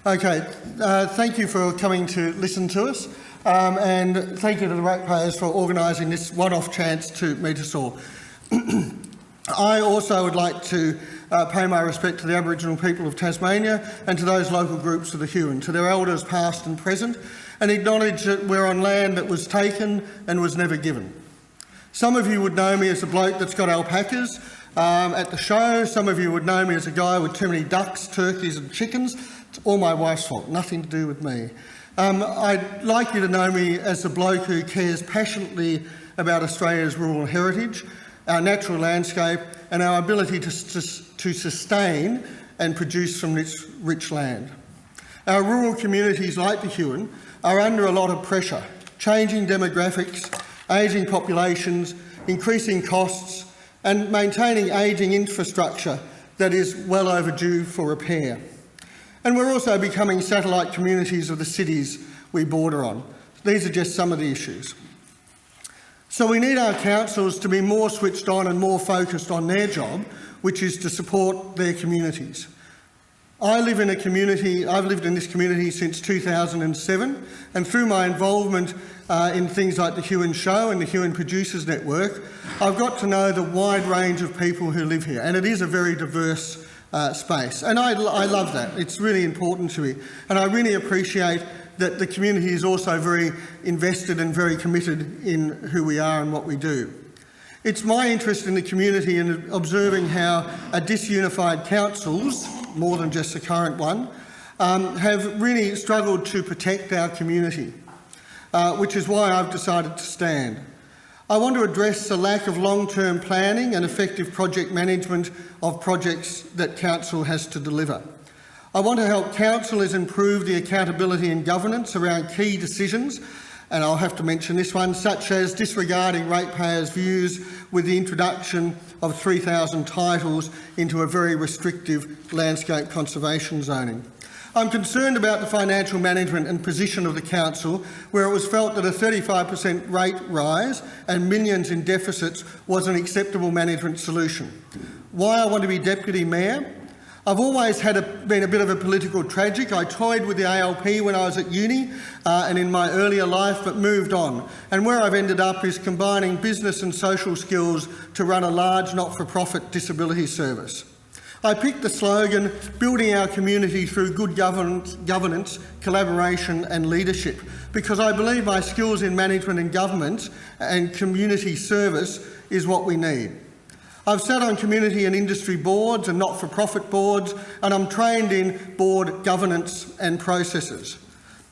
Okay, thank you for coming to listen to us, and thank you to the ratepayers for organising this one-off chance to meet us all. I also would like to pay my respect to the Aboriginal people of Tasmania and to those local groups of the Huon, to their elders past and present, and acknowledge that we're on land that was taken and was never given. Some of you would know me as the bloke that's got alpacas at the show. Some of you would know me as a guy with too many ducks, turkeys and chickens. It's all my wife's fault, nothing to do with me. I'd like you to know me as the bloke who cares passionately about Australia's rural heritage, our natural landscape and our ability to sustain and produce from this rich land. Our rural communities like the Huon are under a lot of pressure, changing demographics, ageing populations, increasing costs and maintaining ageing infrastructure that is well overdue for repair. And we're also becoming satellite communities of the cities we border on. These are just some of the issues. So we need our councils to be more switched on and more focused on their job, which is to support their communities. I've lived in this community since 2007, and through my involvement in things like the Huon Show and the Huon Producers Network, I've got to know the wide range of people who live here, and it is a very diverse space. And I love that. It's really important to me. And I really appreciate that the community is also very invested and very committed in who we are and what we do. It's my interest in the community and observing how a disunified councils, more than just the current one, have really struggled to protect our community, which is why I've decided to stand. I want to address the lack of long-term planning and effective project management of projects that Council has to deliver. I want to help councillors improve the accountability and governance around key decisions, and I'll have to mention this one, such as disregarding ratepayers' views with the introduction of 3,000 titles into a very restrictive landscape conservation zoning. I'm concerned about the financial management and position of the council, where it was felt that a 35% rate rise and millions in deficits was an acceptable management solution. Why I want to be Deputy Mayor? I've always been a bit of a political tragic. I toyed with the ALP when I was at uni and in my earlier life, but moved on. And where I've ended up is combining business and social skills to run a large not-for-profit disability service. I picked the slogan, building our community through good governance, collaboration and leadership, because I believe my skills in management and government and community service is what we need. I've sat on community and industry boards and not-for-profit boards, and I'm trained in board governance and processes.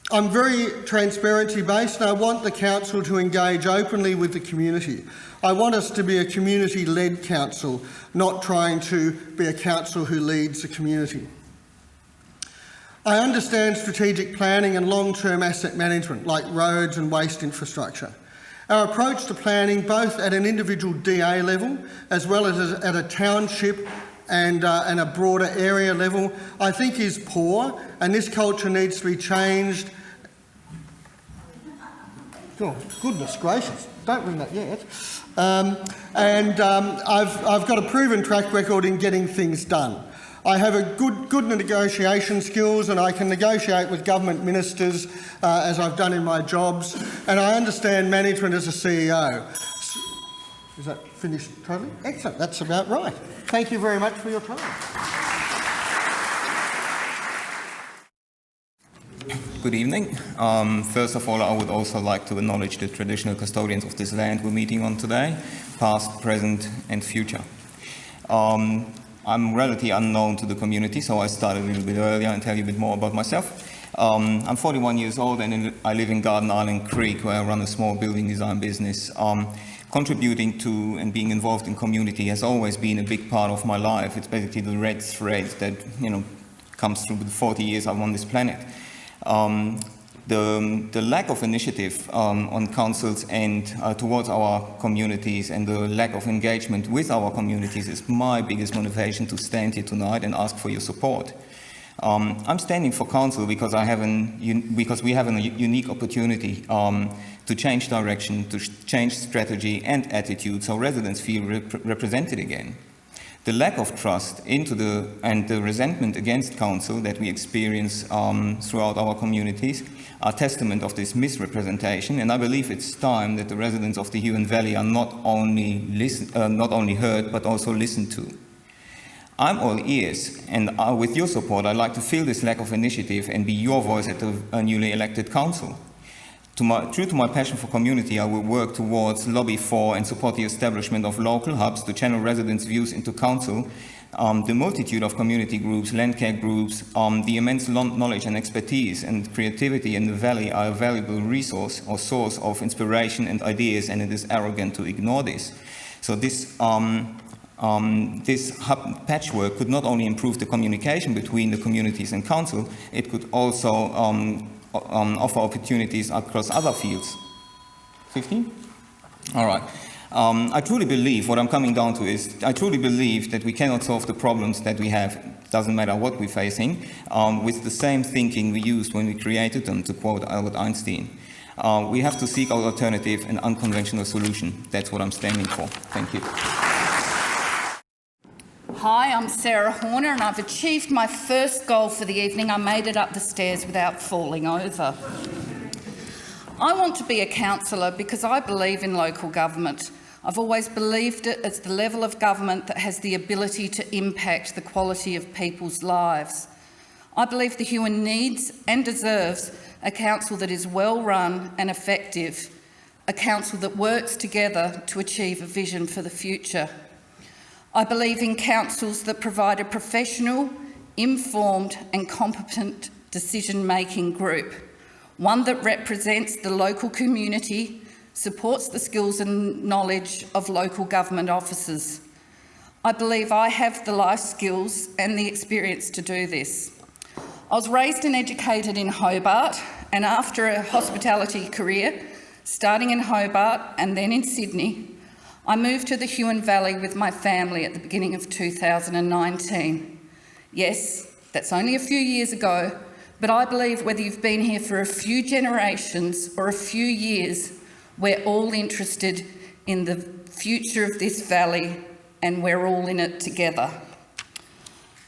I'm very transparency-based and I want the council to engage openly with the community. I want us to be a community-led council, not trying to be a council who leads the community. I understand strategic planning and long-term asset management, like roads and waste infrastructure. Our approach to planning, both at an individual DA level as well as at a township and a broader area level, I think is poor, and this culture needs to be changed. Oh, goodness gracious, don't ring that yet. I've got a proven track record in getting things done. I have a good negotiation skills, and I can negotiate with government ministers as I've done in my jobs, and I understand management as a CEO. Is that finished totally? Excellent, that's about right. Thank you very much for your time. Good evening. First of all, I would also like to acknowledge the traditional custodians of this land we're meeting on today, past, present and future. I'm relatively unknown to the community, so I started a little bit earlier and tell you a bit more about myself. I'm 41 years old and I live in Garden Island Creek, where I run a small building design business. Contributing to and being involved in community has always been a big part of my life. It's basically the red thread that comes through the 40 years I'm on this planet. The lack of initiative on councils and towards our communities, and the lack of engagement with our communities is my biggest motivation to stand here tonight and ask for your support. I'm standing for council because we have a unique opportunity to change direction, to change strategy and attitude, so residents feel represented again. The lack of trust and the resentment against council that we experience throughout our communities are testament of this misrepresentation, and I believe it's time that the residents of the Huon Valley are not only heard but also listened to. I'm all ears, and with your support, I'd like to fill this lack of initiative and be your voice at the newly elected council. True to my passion for community, I will work towards, lobby for and support the establishment of local hubs to channel residents' views into council, the multitude of community groups, land care groups, the immense knowledge and expertise and creativity in the valley are a valuable resource or source of inspiration and ideas, and it is arrogant to ignore this. So this hub patchwork could not only improve the communication between the communities and council, it could also offer opportunities across other fields. 15? All right. I truly believe, what I'm coming down to is, I truly believe that we cannot solve the problems that we have, doesn't matter what we're facing, with the same thinking we used when we created them, to quote Albert Einstein. We have to seek our alternative and unconventional solution. That's what I'm standing for. Thank you. Hi, I'm Sarah Horner and I've achieved my first goal for the evening. I made it up the stairs without falling over. I want to be a councillor because I believe in local government. I've always believed it as the level of government that has the ability to impact the quality of people's lives. I believe the Huon needs and deserves a council that is well run and effective, a council that works together to achieve a vision for the future. I believe in councils that provide a professional, informed and competent decision-making group, one that represents the local community, supports the skills and knowledge of local government officers. I believe I have the life skills and the experience to do this. I was raised and educated in Hobart, and after a hospitality career, starting in Hobart and then in Sydney, I moved to the Huon Valley with my family at the beginning of 2019. Yes, that's only a few years ago, but I believe whether you've been here for a few generations or a few years, we're all interested in the future of this valley and we're all in it together.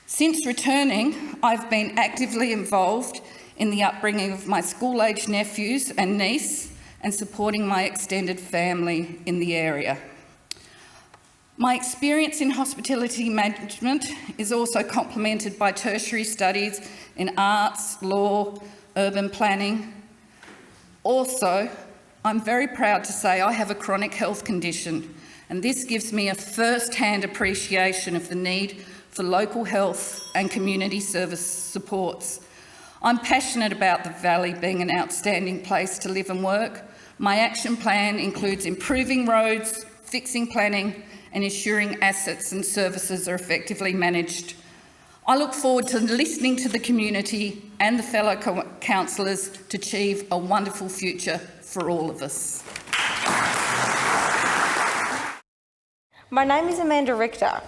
Since returning, I've been actively involved in the upbringing of my school-aged nephews and niece and supporting my extended family in the area. My experience in hospitality management is also complemented by tertiary studies in arts, law, urban planning. Also, I'm very proud to say I have a chronic health condition, and this gives me a first-hand appreciation of the need for local health and community service supports. I'm passionate about the Valley being an outstanding place to live and work. My action plan includes improving roads, fixing planning, and ensuring assets and services are effectively managed. I look forward to listening to the community and the fellow councillors to achieve a wonderful future for all of us. My name is Amanda Richter.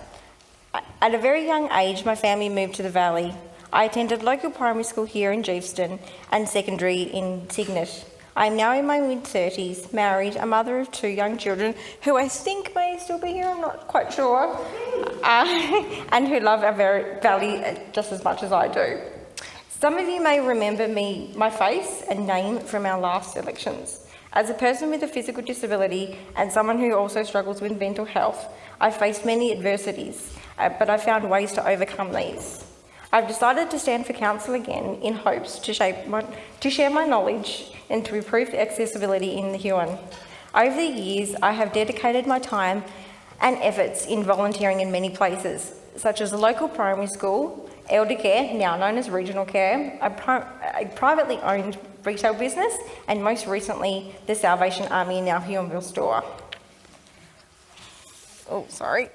At a very young age, my family moved to the Valley. I attended local primary school here in Jeeveston and secondary in Cygnet. I am now in my mid-30s, married, a mother of 2 young children who I think may still be here, I'm not quite sure, and who love our valley just as much as I do. Some of you may remember my face and name from our last elections. As a person with a physical disability and someone who also struggles with mental health, I've faced many adversities, but I've found ways to overcome these. I've decided to stand for council again in hopes to share my knowledge and to improve the accessibility in the Huon. Over the years, I have dedicated my time and efforts in volunteering in many places, such as a local primary school, elder care, now known as regional care, a privately owned retail business, and most recently, the Salvation Army in our Huonville store. Oh, sorry.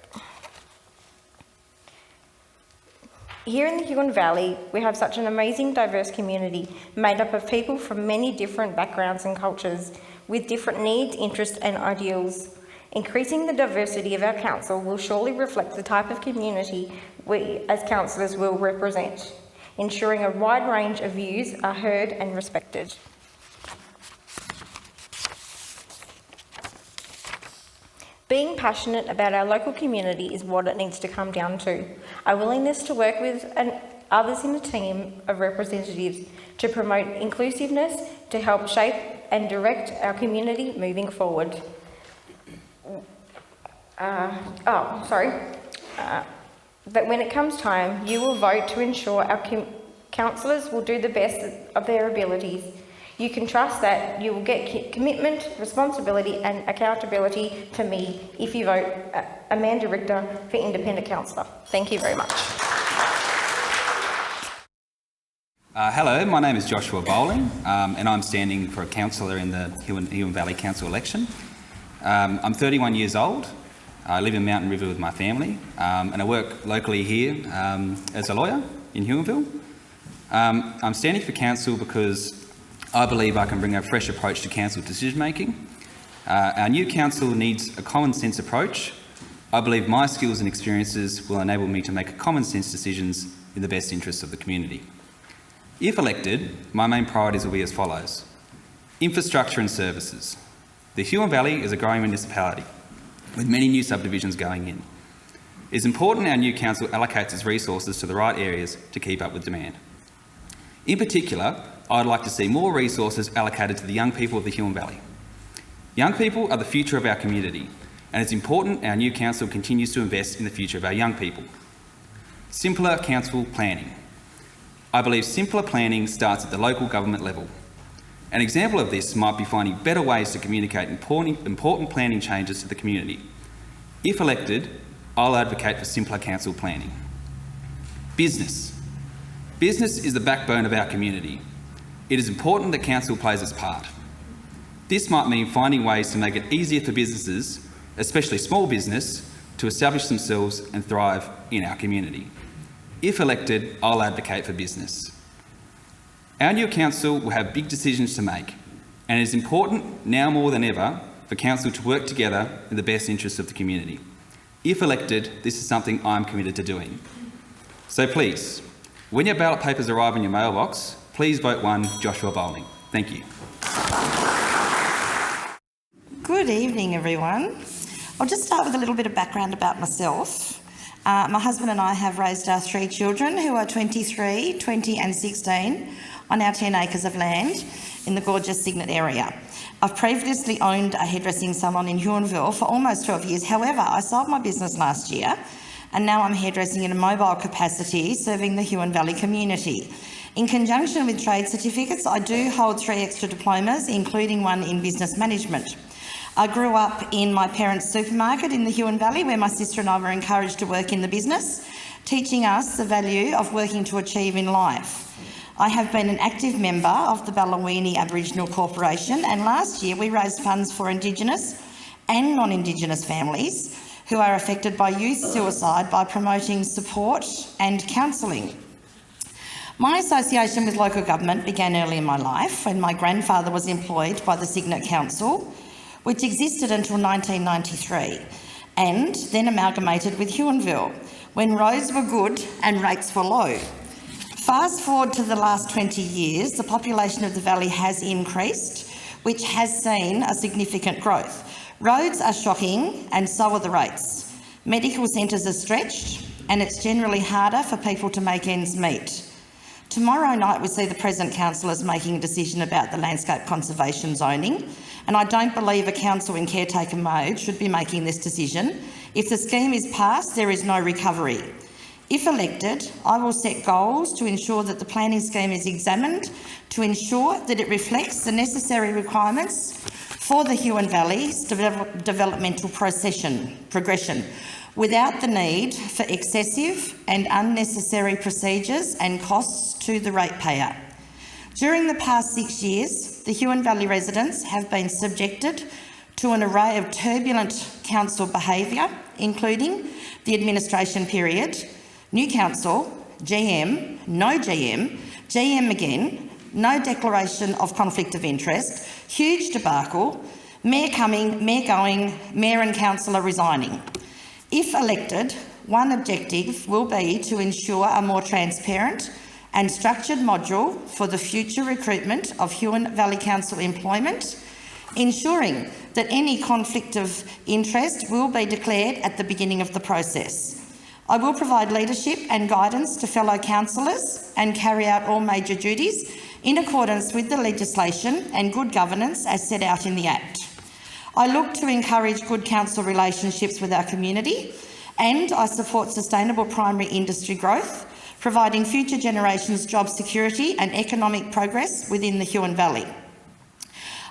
Here in the Huon Valley, we have such an amazing, diverse community made up of people from many different backgrounds and cultures with different needs, interests and ideals. Increasing the diversity of our council will surely reflect the type of community we as councillors will represent, ensuring a wide range of views are heard and respected. being passionate about our local community is what it needs to come down to. A willingness to work with others in a team of representatives to promote inclusiveness, to help shape and direct our community moving forward. That when it comes time, you will vote to ensure our councillors will do the best of their abilities. You can trust that you will get commitment, responsibility and accountability for me if you vote Amanda Richter for Independent Councillor. Thank you very much. Hello, my name is Joshua Bowling and I'm standing for a councillor in the Huon Valley Council election. I'm 31 years old. I live in Mountain River with my family and I work locally here as a lawyer in Huonville. I'm standing for council because I believe I can bring a fresh approach to council decision making. Our new council needs a common sense approach. I believe my skills and experiences will enable me to make common sense decisions in the best interests of the community. If elected, my main priorities will be as follows. Infrastructure and services. The Huon Valley is a growing municipality with many new subdivisions going in. It's important our new council allocates its resources to the right areas to keep up with demand. In particular, I'd like to see more resources allocated to the young people of the Huon Valley. Young people are the future of our community, and it's important our new council continues to invest in the future of our young people. Simpler council planning. I believe simpler planning starts at the local government level. An example of this might be finding better ways to communicate important planning changes to the community. If elected, I'll advocate for simpler council planning. Business. Business is the backbone of our community. It is important that council plays its part. This might mean finding ways to make it easier for businesses, especially small business, to establish themselves and thrive in our community. If elected, I'll advocate for business. Our new council will have big decisions to make, and it is important now more than ever for council to work together in the best interests of the community. If elected, this is something I'm committed to doing. So please, when your ballot papers arrive in your mailbox, please vote 1 Joshua Bowling. Thank you. Good evening, everyone. I'll just start with a little bit of background about myself. My husband and I have raised our 3 children who are 23, 20 and 16 on our 10 acres of land in the gorgeous Cygnet area. I've previously owned a hairdressing salon in Huonville for almost 12 years. However, I sold my business last year and now I'm hairdressing in a mobile capacity serving the Huon Valley community. In conjunction with trade certificates, I do hold 3 extra diplomas, including one in business management. I grew up in my parents' supermarket in the Huon Valley, where my sister and I were encouraged to work in the business, teaching us the value of working to achieve in life. I have been an active member of the Ballawini Aboriginal Corporation, and last year we raised funds for Indigenous and non-Indigenous families who are affected by youth suicide by promoting support and counselling. My association with local government began early in my life when my grandfather was employed by the Cygnet Council, which existed until 1993, and then amalgamated with Huonville, when roads were good and rates were low. Fast forward to the last 20 years, the population of the valley has increased, which has seen a significant growth. Roads are shocking and so are the rates. Medical centres are stretched and it's generally harder for people to make ends meet. Tomorrow night we see the present councillors making a decision about the landscape conservation zoning, and I don't believe a council in caretaker mode should be making this decision. If the scheme is passed, there is no recovery. If elected, I will set goals to ensure that the planning scheme is examined to ensure that it reflects the necessary requirements for the Huon Valley's developmental progression, without the need for excessive and unnecessary procedures and costs to the ratepayer. During the past 6 years, the Huon Valley residents have been subjected to an array of turbulent council behaviour, including the administration period, new council, GM, no GM, GM again, no declaration of conflict of interest, huge debacle, mayor coming, mayor going, mayor and councillor resigning. If elected, one objective will be to ensure a more transparent and structured module for the future recruitment of Huon Valley Council employment, ensuring that any conflict of interest will be declared at the beginning of the process. I will provide leadership and guidance to fellow councillors and carry out all major duties in accordance with the legislation and good governance as set out in the Act. I look to encourage good council relationships with our community, and I support sustainable primary industry growth, providing future generations job security and economic progress within the Huon Valley.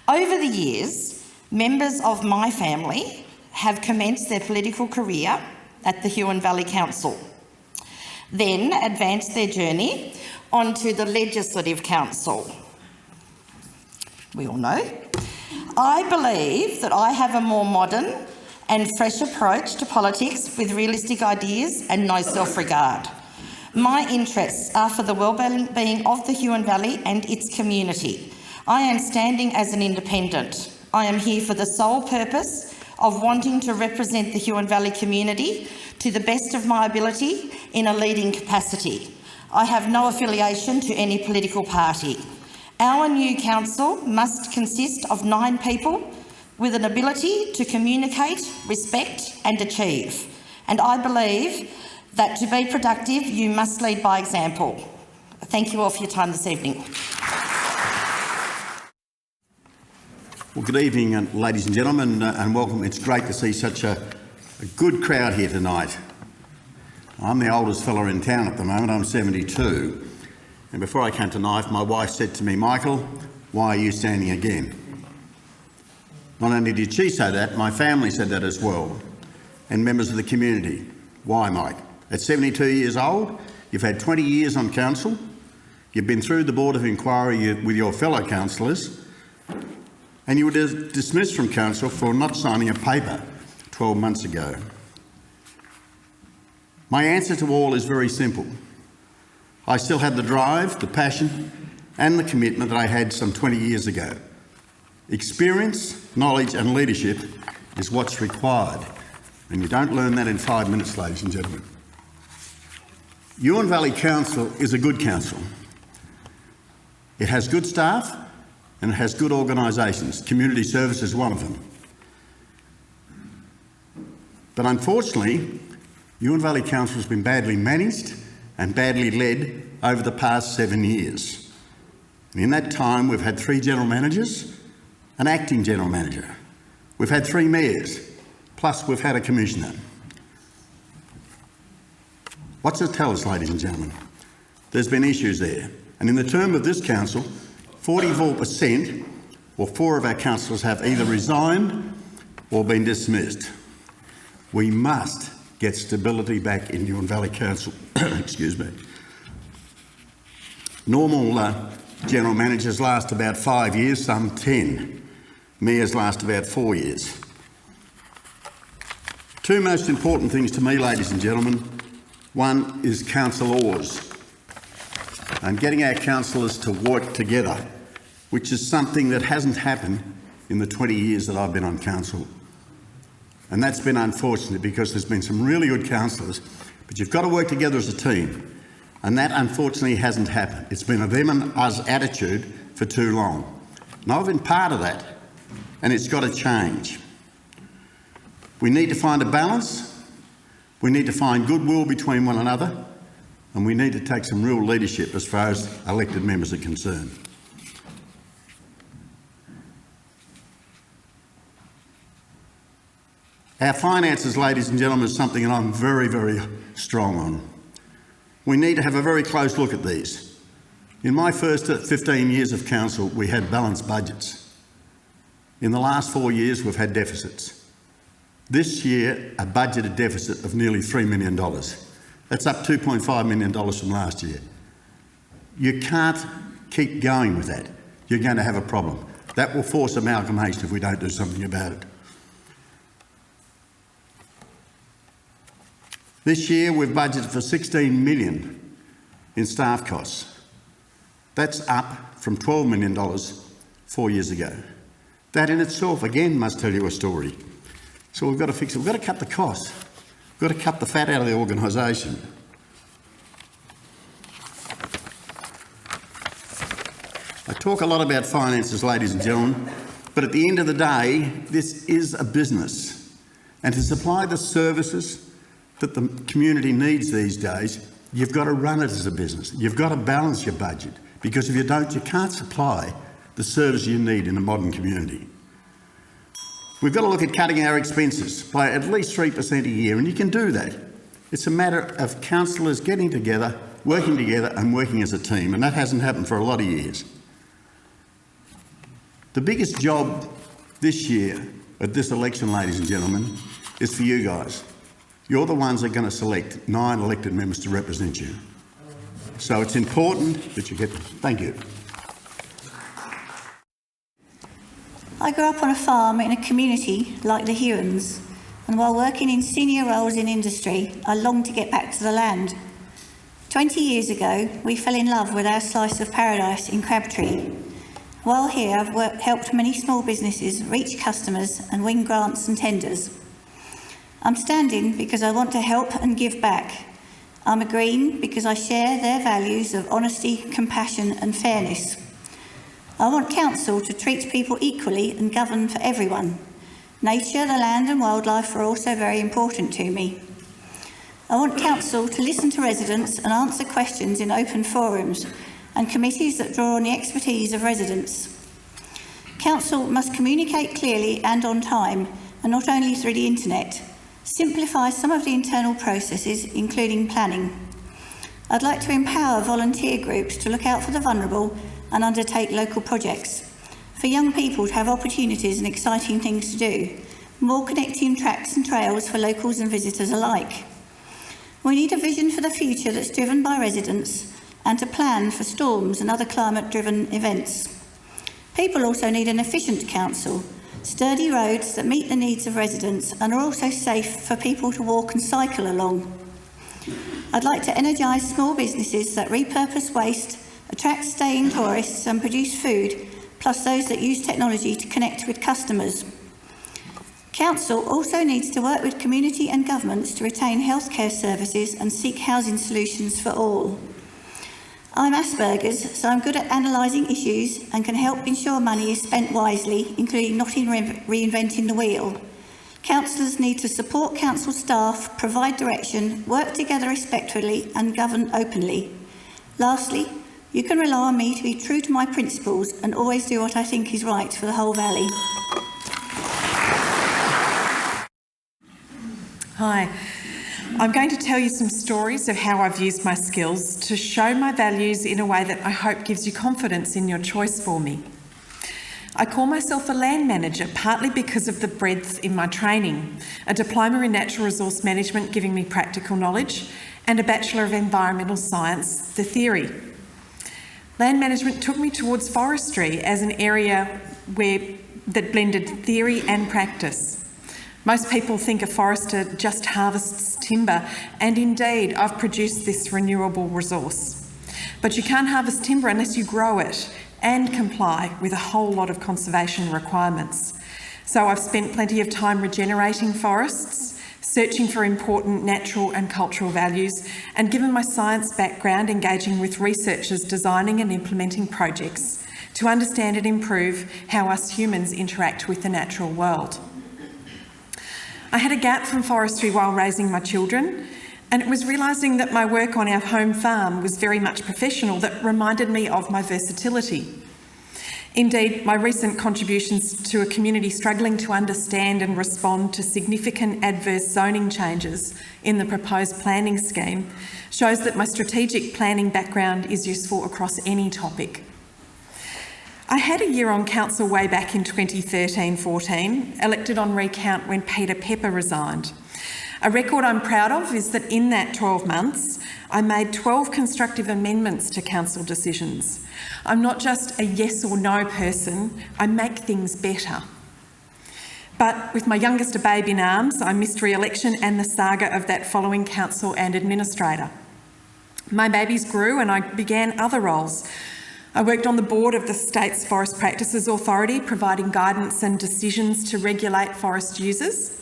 Over the years, members of my family have commenced their political career at the Huon Valley Council, then advanced their journey onto the Legislative Council. We all know. I believe that I have a more modern and fresh approach to politics with realistic ideas and no self-regard. My interests are for the well-being of the Huon Valley and its community. I am standing as an independent. I am here for the sole purpose of wanting to represent the Huon Valley community to the best of my ability in a leading capacity. I have no affiliation to any political party. Our new council must consist of 9 people with an ability to communicate, respect and achieve. And I believe that to be productive, you must lead by example. Thank you all for your time this evening. Well, good evening, ladies and gentlemen, and welcome. It's great to see such a good crowd here tonight. I'm the oldest fella in town at the moment. I'm 72. And before I came to knife, my wife said to me, "Michael, why are you standing again?" Not only did she say that, my family said that as well, and members of the community. Why, Mike? At 72 years old, you've had 20 years on council, you've been through the Board of Inquiry with your fellow councillors, and you were dismissed from council for not signing a paper 12 months ago. My answer to all is very simple. I still have the drive, the passion and the commitment that I had some 20 years ago. Experience, knowledge and leadership is what's required, and you don't learn that in 5 minutes, ladies and gentlemen. Huon Valley Council is a good council. It has good staff and it has good organisations. Community service is one of them. But unfortunately, Huon Valley Council has been badly managed and badly led over the past 7 years. And in that time, we've had 3 general managers, an acting general manager. We've had 3 mayors, plus we've had a commissioner. What's it tell us, ladies and gentlemen? There's been issues there. And in the term of this council, 44%, or 4 of our councillors have either resigned or been dismissed. We must get stability back in Huon Valley Council. Excuse me. Normal general managers last about 5 years, some 10. Mayors last about 4 years. 2 most important things to me, ladies and gentlemen. One is councillors and getting our councillors to work together, which is something that hasn't happened in the 20 years that I've been on council. And that's been unfortunate because there's been some really good councillors, but you've got to work together as a team. And that unfortunately hasn't happened. It's been a them and us attitude for too long. And I've been part of that, and it's got to change. We need to find a balance, we need to find goodwill between one another, and we need to take some real leadership as far as elected members are concerned. Our finances, ladies and gentlemen, is something that I'm very, very strong on. We need to have a very close look at these. In my first 15 years of council, we had balanced budgets. In the last 4 years, we've had deficits. This year, a budgeted deficit of nearly $3 million. That's up $2.5 million from last year. You can't keep going with that. You're going to have a problem. That will force amalgamation if we don't do something about it. This year, we've budgeted for $16 million in staff costs. That's up from $12 million 4 years ago. That in itself, again, must tell you a story. So we've got to fix it. We've got to cut the costs. We've got to cut the fat out of the organisation. I talk a lot about finances, ladies and gentlemen, But at the end of the day, this is a business. And to supply the services that the community needs these days, you've got to run it as a business. You've got to balance your budget, because if you don't, you can't supply the service you need in a modern community. We've got to look at cutting our expenses by at least 3% a year, and you can do that. It's a matter of councillors getting together, working together and working as a team, and that hasn't happened for a lot of years. The biggest job this year at this election, ladies and gentlemen, is for you guys. You're the ones that are going to select 9 elected members to represent you. So it's important that you get... Thank you. I grew up on a farm in a community like the Huons, and while working in senior roles in industry, I longed to get back to the land. 20 years ago, we fell in love with our slice of paradise in Crabtree. While here, I've helped many small businesses reach customers and win grants and tenders. I'm standing because I want to help and give back. I'm a Green because I share their values of honesty, compassion and fairness. I want council to treat people equally and govern for everyone. Nature, the land and wildlife are also very important to me. I want council to listen to residents and answer questions in open forums and committees that draw on the expertise of residents. Council must communicate clearly and on time, and not only through the internet. Simplify some of the internal processes, including planning. I'd like to empower volunteer groups to look out for the vulnerable and undertake local projects. For young people to have opportunities and exciting things to do. More connecting tracks and trails for locals and visitors alike. We need a vision for the future that's driven by residents and to plan for storms and other climate-driven events. People also need an efficient council, sturdy roads that meet the needs of residents and are also safe for people to walk and cycle along. I'd like to energise small businesses that repurpose waste, attract staying tourists and produce food, plus those that use technology to connect with customers. Council also needs to work with community and governments to retain healthcare services and seek housing solutions for all. I'm Asperger's, so I'm good at analysing issues and can help ensure money is spent wisely, including not reinventing the wheel. Councillors need to support council staff, provide direction, work together respectfully and govern openly. Lastly, you can rely on me to be true to my principles and always do what I think is right for the whole valley. Hi. I'm going to tell you some stories of how I've used my skills to show my values in a way that I hope gives you confidence in your choice for me. I call myself a land manager partly because of the breadth in my training, a diploma in natural resource management giving me practical knowledge and a Bachelor of Environmental Science, the theory. Land management took me towards forestry as an area that blended theory and practice. Most people think a forester just harvests timber, and indeed I've produced this renewable resource. But you can't harvest timber unless you grow it and comply with a whole lot of conservation requirements. So I've spent plenty of time regenerating forests, searching for important natural and cultural values, and given my science background, engaging with researchers designing and implementing projects to understand and improve how us humans interact with the natural world. I had a gap from forestry while raising my children, and it was realising that my work on our home farm was very much professional that reminded me of my versatility. Indeed, my recent contributions to a community struggling to understand and respond to significant adverse zoning changes in the proposed planning scheme shows that my strategic planning background is useful across any topic. I had a year on council way back in 2013-14, elected on recount when Peter Pepper resigned. A record I'm proud of is that in that 12 months, I made 12 constructive amendments to council decisions. I'm not just a yes or no person, I make things better. But with my youngest a babe in arms, I missed re-election and the saga of that following council and administrator. My babies grew and I began other roles. I worked on the board of the state's Forest Practices Authority, providing guidance and decisions to regulate forest users,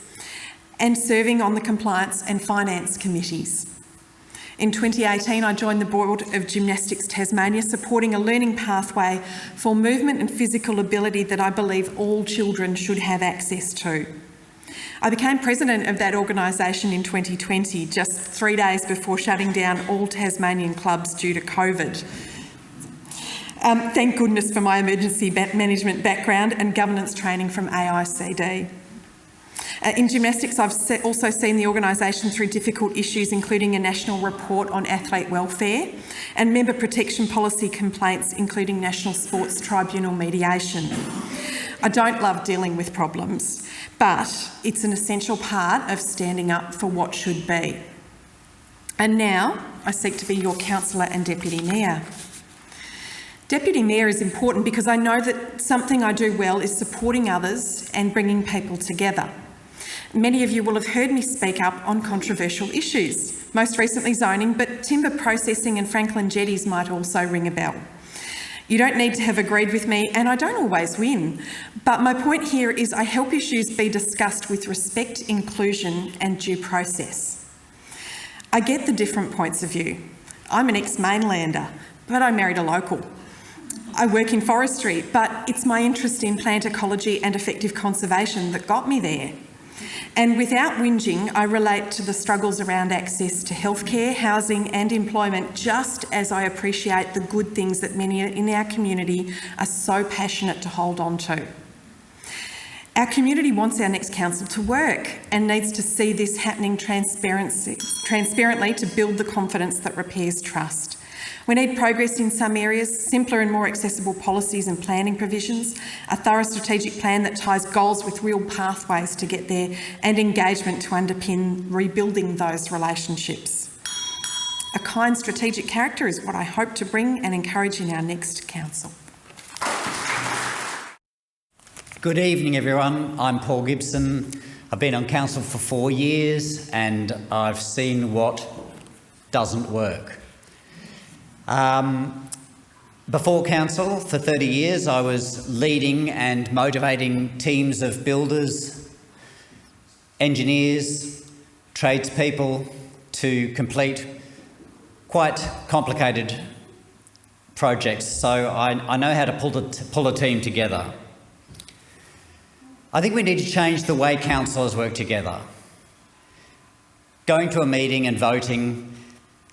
and serving on the compliance and finance committees. In 2018, I joined the Board of Gymnastics Tasmania, supporting a learning pathway for movement and physical ability that I believe all children should have access to. I became president of that organisation in 2020, just 3 days before shutting down all Tasmanian clubs due to COVID. Thank goodness for my emergency management background and governance training from AICD. In gymnastics, I've also seen the organisation through difficult issues, including a national report on athlete welfare and member protection policy complaints, including National Sports Tribunal mediation. I don't love dealing with problems, but it's an essential part of standing up for what should be. And now I seek to be your councillor and Deputy Mayor. Deputy Mayor is important because I know that something I do well is supporting others and bringing people together. Many of you will have heard me speak up on controversial issues, most recently zoning, but timber processing and Franklin jetties might also ring a bell. You don't need to have agreed with me, and I don't always win, but my point here is I help issues be discussed with respect, inclusion and due process. I get the different points of view. I'm an ex-mainlander, but I married a local. I work in forestry, but it's my interest in plant ecology and effective conservation that got me there. And without whinging, I relate to the struggles around access to healthcare, housing and employment, just as I appreciate the good things that many in our community are so passionate to hold on to. Our community wants our next council to work and needs to see this happening transparently to build the confidence that repairs trust. We need progress in some areas, simpler and more accessible policies and planning provisions, a thorough strategic plan that ties goals with real pathways to get there, and engagement to underpin rebuilding those relationships. A kind strategic character is what I hope to bring and encourage in our next council. Good evening, everyone. I'm Paul Gibson. I've been on council for 4 years and I've seen what doesn't work. Before council, for 30 years, I was leading and motivating teams of builders, engineers, tradespeople to complete quite complicated projects. So I know how to pull a team together. I think we need to change the way councillors work together. Going to a meeting and voting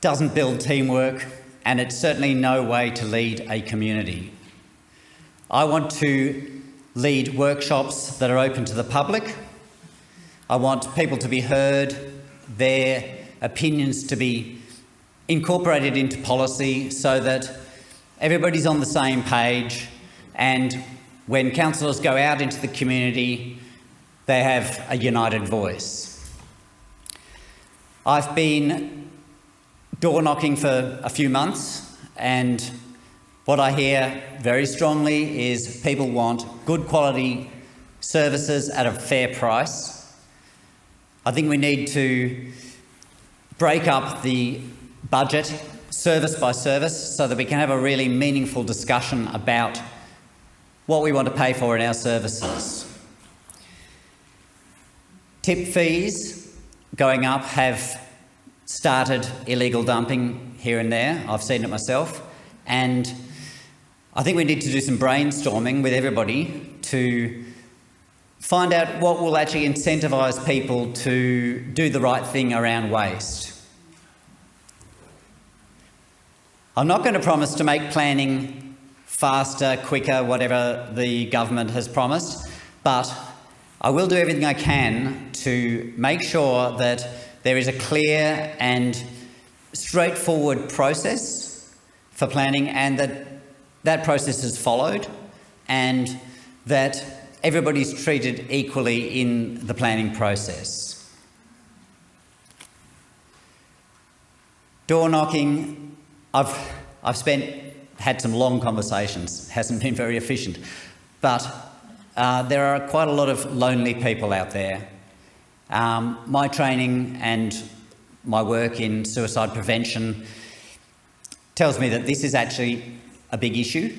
doesn't build teamwork, and it's certainly no way to lead a community. I want to lead workshops that are open to the public. I want people to be heard, their opinions to be incorporated into policy so that everybody's on the same page, and when councillors go out into the community, they have a united voice. I've been door knocking for a few months, and what I hear very strongly is people want good quality services at a fair price. I think we need to break up the budget service by service so that we can have a really meaningful discussion about what we want to pay for in our services. Tip fees going up have started illegal dumping here and there. I've seen it myself, and I think we need to do some brainstorming with everybody to find out what will actually incentivise people to do the right thing around waste. I'm not going to promise to make planning faster, quicker, whatever the government has promised, but I will do everything I can to make sure that there is a clear and straightforward process for planning, and that process is followed, and that everybody's treated equally in the planning process. Door knocking, I've had some long conversations, hasn't been very efficient, but there are quite a lot of lonely people out there. My training and my work in suicide prevention tells me that this is actually a big issue.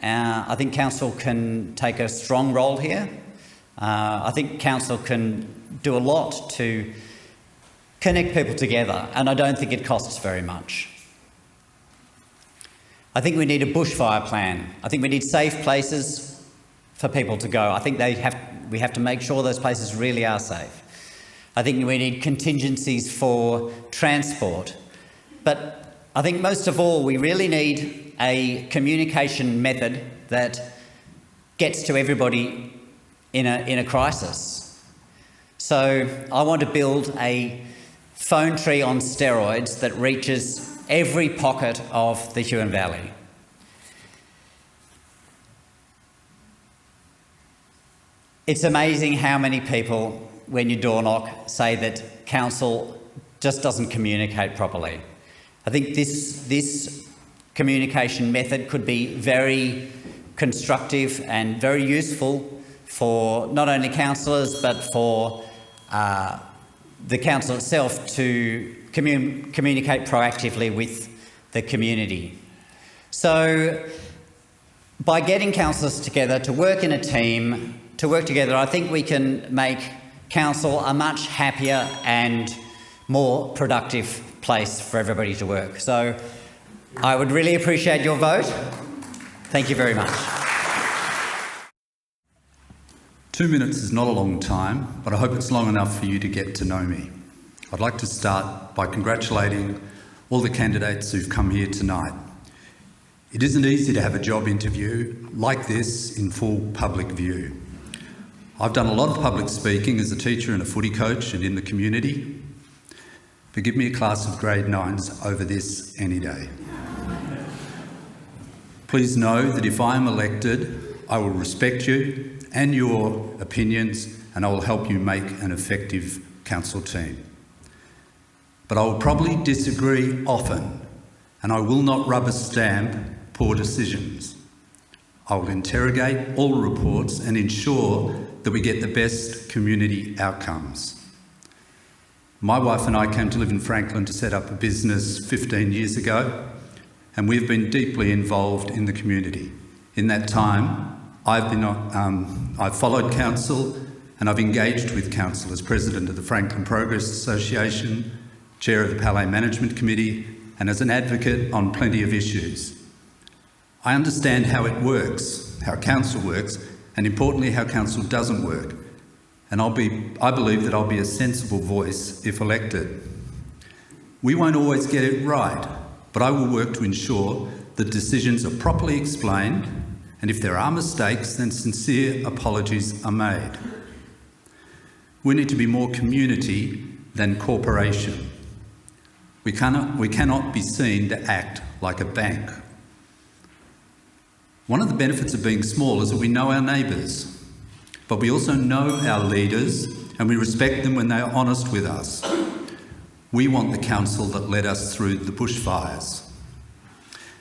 I think council can take a strong role here. I think council can do a lot to connect people together, and I don't think it costs very much. I think we need a bushfire plan. I think we need safe places for people to go. I think we have to make sure those places really are safe. I think we need contingencies for transport. But I think most of all, we really need a communication method that gets to everybody in a crisis. So I want to build a phone tree on steroids that reaches every pocket of the Huon Valley. It's amazing how many people, when you door knock, say that council just doesn't communicate properly. I think this communication method could be very constructive and very useful for not only councillors but for the council itself to communicate proactively with the community. So by getting councillors together to work in a team, to work together, I think we can make council a much happier and more productive place for everybody to work. So I would really appreciate your vote. Thank you very much. 2 minutes is not a long time, but I hope it's long enough for you to get to know me. I'd like to start by congratulating all the candidates who've come here tonight. It isn't easy to have a job interview like this in full public view. I've done a lot of public speaking as a teacher and a footy coach and in the community, but give me a class of grade 9s over this any day. Please know that if I am elected, I will respect you and your opinions, and I will help you make an effective council team. But I will probably disagree often, and I will not rubber stamp poor decisions. I will interrogate all reports and ensure that we get the best community outcomes. My wife and I came to live in Franklin to set up a business 15 years ago, and we've been deeply involved in the community. In that time, I've followed council and I've engaged with council as President of the Franklin Progress Association, Chair of the Palais Management Committee, and as an advocate on plenty of issues. I understand how it works, how council works, and importantly how council doesn't work. And I believe that I'll be a sensible voice if elected. We won't always get it right, but I will work to ensure that decisions are properly explained, and if there are mistakes, then sincere apologies are made. We need to be more community than corporation. We cannot be seen to act like a bank. One of the benefits of being small is that we know our neighbours, but we also know our leaders and we respect them when they are honest with us. We want the council that led us through the bushfires.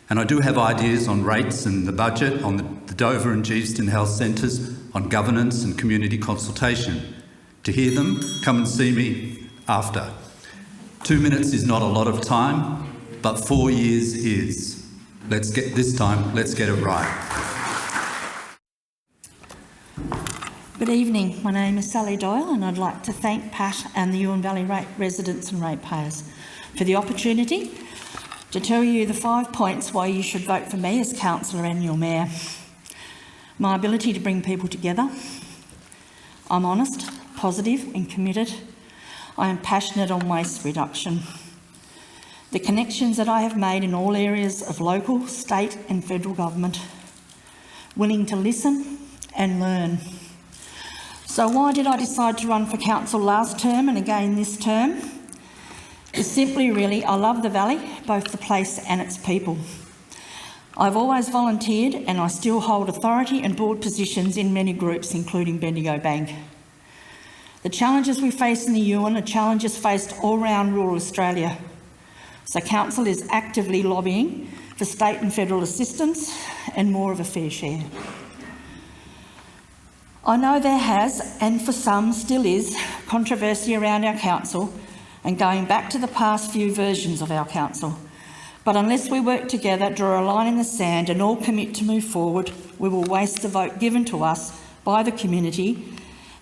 And I do have ideas on rates and the budget, on the Dover and Geeveston health centres, on governance and community consultation. To hear them, come and see me after. 2 minutes is not a lot of time, but 4 years is. Let's get it right. Good evening. My name is Sally Doyle and I'd like to thank Pat and the Huon Valley residents and ratepayers for the opportunity to tell you the 5 points why you should vote for me as councillor and your mayor. My ability to bring people together. I'm honest, positive and committed. I am passionate on waste reduction. The connections that I have made in all areas of local, state and federal government. Willing to listen and learn. So why did I decide to run for council last term and again this term? It's simply really, I love the Valley, both the place and its people. I've always volunteered and I still hold authority and board positions in many groups, including Bendigo Bank. The challenges we face in the Huon are challenges faced all around rural Australia. So council is actively lobbying for state and federal assistance and more of a fair share. I know there has, and for some still is, controversy around our council and going back to the past few versions of our council. But unless we work together, draw a line in the sand and all commit to move forward, we will waste the vote given to us by the community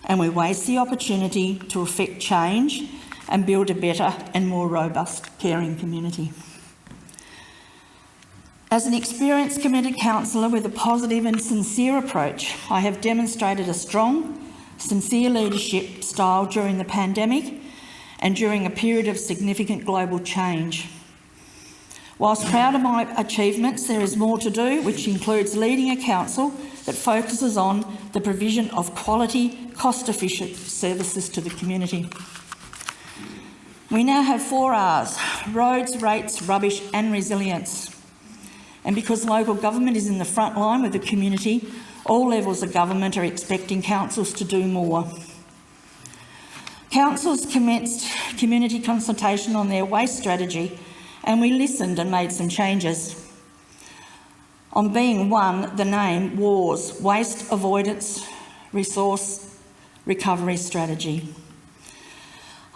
and we waste the opportunity to effect change and build a better and more robust caring community. As an experienced committed councillor with a positive and sincere approach, I have demonstrated a strong, sincere leadership style during the pandemic and during a period of significant global change. Whilst proud of my achievements, there is more to do, which includes leading a council that focuses on the provision of quality, cost-efficient services to the community. We now have 4 Rs: roads, rates, rubbish and resilience. And because local government is in the front line with the community, all levels of government are expecting councils to do more. Councils commenced community consultation on their waste strategy, and we listened and made some changes. On being one, the name WARS, Waste Avoidance Resource Recovery Strategy.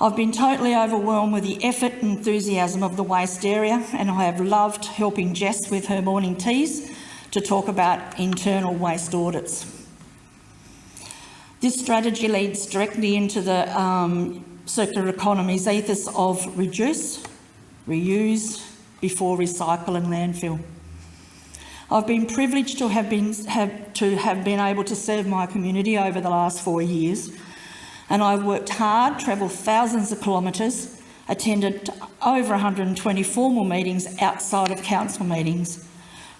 I've been totally overwhelmed with the effort and enthusiasm of the waste area, and I have loved helping Jess with her morning teas to talk about internal waste audits. This strategy leads directly into the circular economy's ethos of reduce, reuse, before recycle and landfill. I've been privileged to have been able to serve my community over the last 4 years, and I've worked hard, travelled thousands of kilometres, attended over 120 formal meetings outside of council meetings,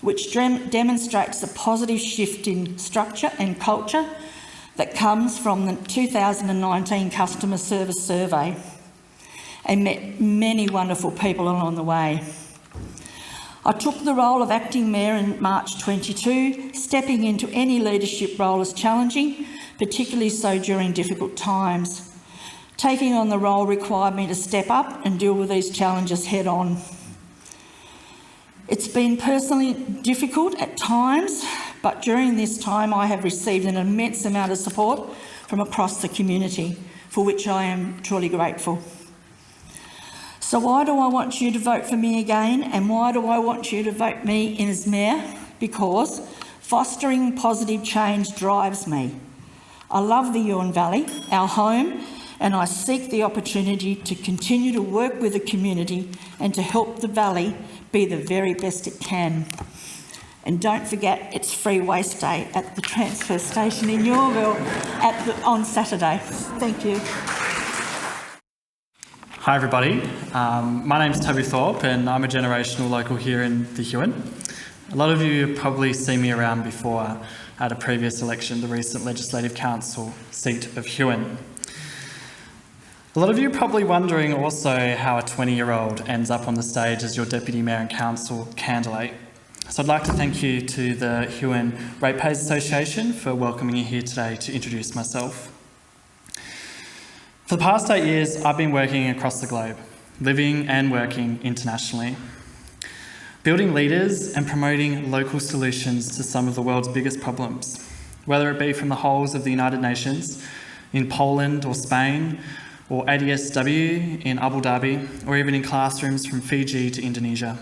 which demonstrates the positive shift in structure and culture that comes from the 2019 Customer Service Survey, and met many wonderful people along the way. I took the role of acting mayor in March 22. Stepping into any leadership role is challenging, particularly so during difficult times. Taking on the role required me to step up and deal with these challenges head on. It's been personally difficult at times, but during this time I have received an immense amount of support from across the community, for which I am truly grateful. So why do I want you to vote for me again, and why do I want you to vote me in as mayor? Because fostering positive change drives me. I love the Huon Valley, our home, and I seek the opportunity to continue to work with the community and to help the valley be the very best it can. And don't forget, it's free waste day at the transfer station in Yorville on Saturday. Thank you. Hi everybody, my name's Toby Thorpe and I'm a generational local here in the Huon. A lot of you have probably seen me around before at a previous election, the recent Legislative Council seat of Huon. A lot of you are probably wondering also how a 20-year-old ends up on the stage as your Deputy Mayor and Council candidate. So I'd like to thank you to the Huon Ratepayers Association for welcoming me here today to introduce myself. For the past 8 years, I've been working across the globe, living and working internationally, building leaders and promoting local solutions to some of the world's biggest problems, whether it be from the halls of the United Nations in Poland or Spain, or ADSW in Abu Dhabi, or even in classrooms from Fiji to Indonesia.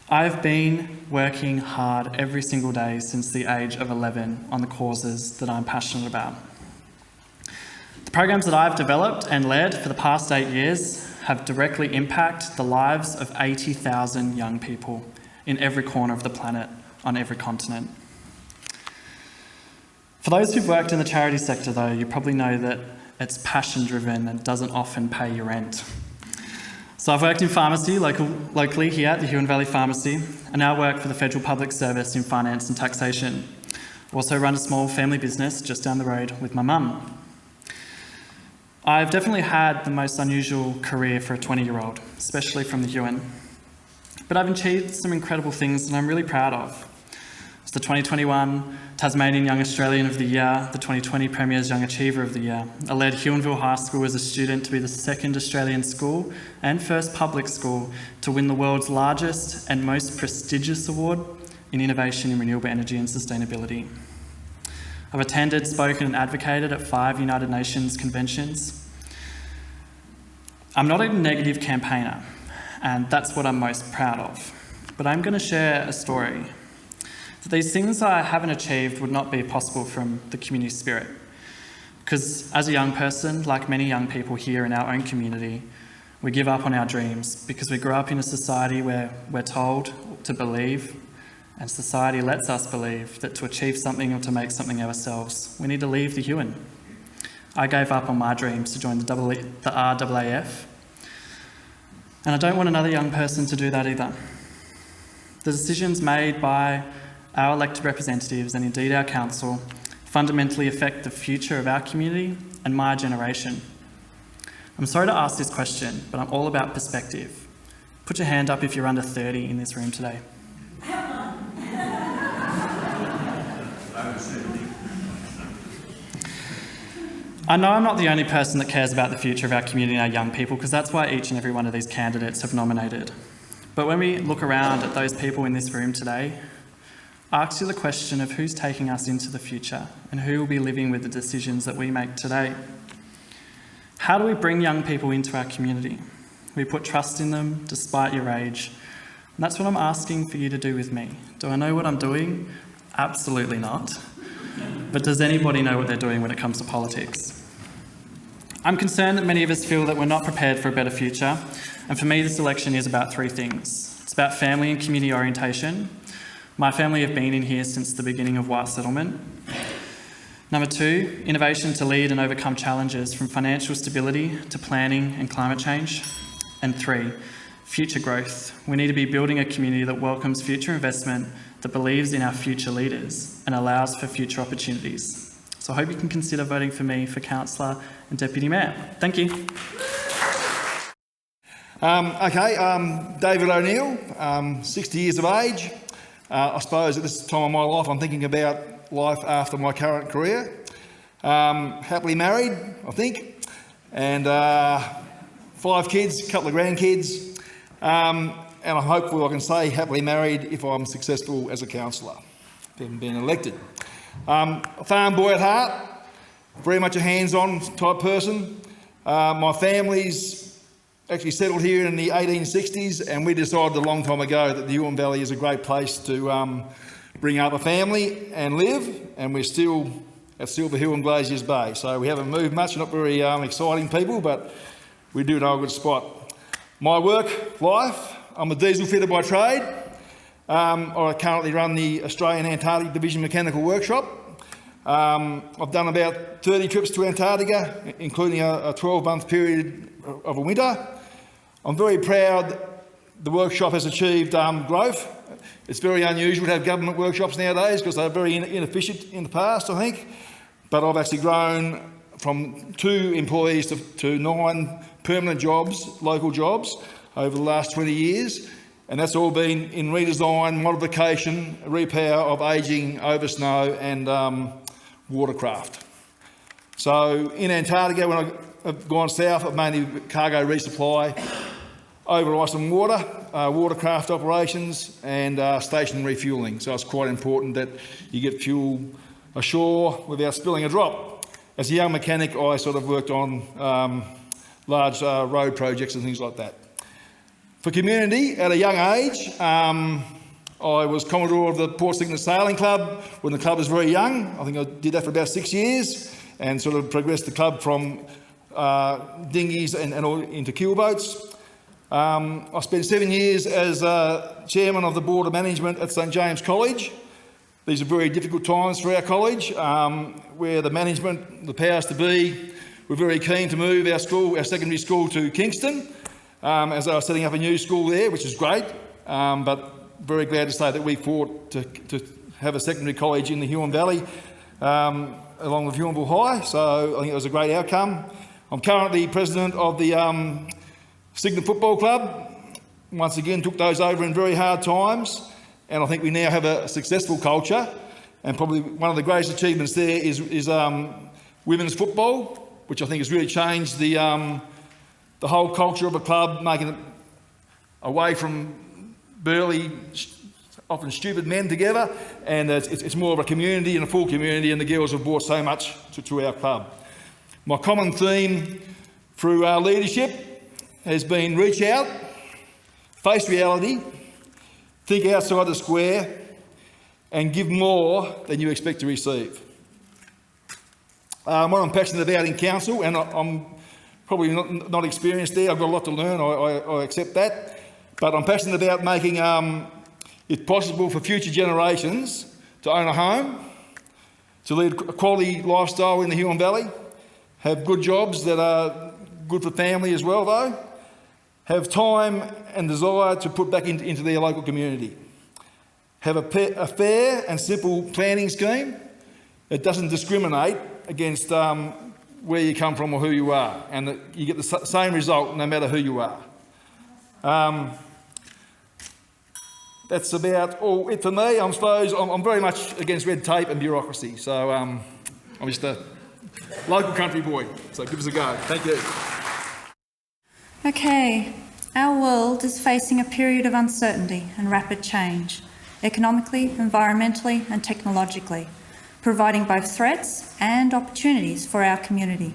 I've been working hard every single day since the age of 11 on the causes that I'm passionate about. The programs that I've developed and led for the past 8 years have directly impacted the lives of 80,000 young people in every corner of the planet, on every continent. For those who've worked in the charity sector though, you probably know that it's passion driven and doesn't often pay your rent. So I've worked in pharmacy locally here at the Huon Valley Pharmacy, and now work for the Federal Public Service in finance and taxation. Also run a small family business just down the road with my mum. I've definitely had the most unusual career for a 20-year-old, especially from the Huon. But I've achieved some incredible things that I'm really proud of. It's the 2021 Tasmanian Young Australian of the Year, the 2020 Premier's Young Achiever of the Year. I led Huonville High School as a student to be the second Australian school and first public school to win the world's largest and most prestigious award in innovation in renewable energy and sustainability. I've attended, spoken and advocated at 5 United Nations conventions. I'm not a negative campaigner, and that's what I'm most proud of. But I'm going to share a story. These things I haven't achieved would not be possible from the community spirit. Because as a young person, like many young people here in our own community, we give up on our dreams because we grew up in a society where we're told to believe, and society lets us believe that to achieve something or to make something ourselves, we need to leave the Huon. I gave up on my dreams to join the RAAF, and I don't want another young person to do that either. The decisions made by our elected representatives, and indeed our council, fundamentally affect the future of our community and my generation. I'm sorry to ask this question, but I'm all about perspective. Put your hand up if you're under 30 in this room today. I know I'm not the only person that cares about the future of our community and our young people, because that's why each and every one of these candidates have nominated. But when we look around at those people in this room today, I ask you the question of who's taking us into the future and who will be living with the decisions that we make today. How do we bring young people into our community? We put trust in them despite your age. And that's what I'm asking for you to do with me. Do I know what I'm doing? Absolutely not. But does anybody know what they're doing when it comes to politics? I'm concerned that many of us feel that we're not prepared for a better future. And for me, this election is about three things. It's about family and community orientation. My family have been in here since the beginning of white settlement. Number two, innovation to lead and overcome challenges from financial stability to planning and climate change. And three, future growth. We need to be building a community that welcomes future investment, that believes in our future leaders and allows for future opportunities. So I hope you can consider voting for me for Councillor and Deputy Mayor. Thank you. David O'Neill, 60 years of age. I suppose at this time of my life I'm thinking about life after my current career. Happily married, I think, and 5 kids, a couple of grandkids, and I'm hopeful I can say happily married if I'm successful as a councillor, if I haven't been elected. A farm boy at heart, very much a hands-on type person. My family's actually settled here in the 1860s, and we decided a long time ago that the Huon Valley is a great place to bring up a family and live, and we're still at Silver Hill and Glaziers Bay. So we haven't moved much, not very exciting people, but we do know a good spot. My work life, I'm a diesel fitter by trade. I currently run the Australian Antarctic Division Mechanical Workshop. I've done about 30 trips to Antarctica, including a 12-month period of a winter. I'm very proud the workshop has achieved growth. It's very unusual to have government workshops nowadays because they're very inefficient in the past, I think. But I've actually grown from 2 employees to 9 permanent jobs, local jobs, over the last 20 years. And that's all been in redesign, modification, repower of ageing oversnow and watercraft. So in Antarctica, when I've gone south, I've mainly cargo resupply, over ice and water, watercraft operations and station refuelling. So it's quite important that you get fuel ashore without spilling a drop. As a young mechanic, I sort of worked on large road projects and things like that. For community, at a young age, I was Commodore of the Port Cygnus Sailing Club when the club was very young. I think I did that for about 6 years and sort of progressed the club from dinghies and all into keelboats. I spent 7 years as chairman of the Board of Management at St James College. These are very difficult times for our college, where the management, the powers to be, were very keen to move our school, our secondary school, to Kingston, as they were setting up a new school there, which is great. But very glad to say that we fought to have a secondary college in the Huon Valley, along with Huonville High. So I think it was a great outcome. I'm currently president of the Cygnet Football Club. Once again, took those over in very hard times, and I think we now have a successful culture. And probably one of the greatest achievements there is women's football, which I think has really changed the whole culture of a club, making it away from burly, often stupid men together, and it's more of a community and a full community, and the girls have brought so much to our club. My common theme through our leadership has been reach out, face reality, think outside the square, and give more than you expect to receive. what I'm passionate about in council, and I'm probably not experienced there. I've got a lot to learn, I accept that. But I'm passionate about making it possible for future generations to own a home, to lead a quality lifestyle in the Huon Valley, have good jobs that are good for family as well though, have time and desire to put back into their local community, have a fair and simple planning scheme that doesn't discriminate against where you come from or who you are, and that you get the same result no matter who you are. That's about all it for me. I suppose I'm very much against red tape and bureaucracy, so I'm just a local country boy, so give us a go. Thank you. Okay, our world is facing a period of uncertainty and rapid change, economically, environmentally and technologically, providing both threats and opportunities for our community.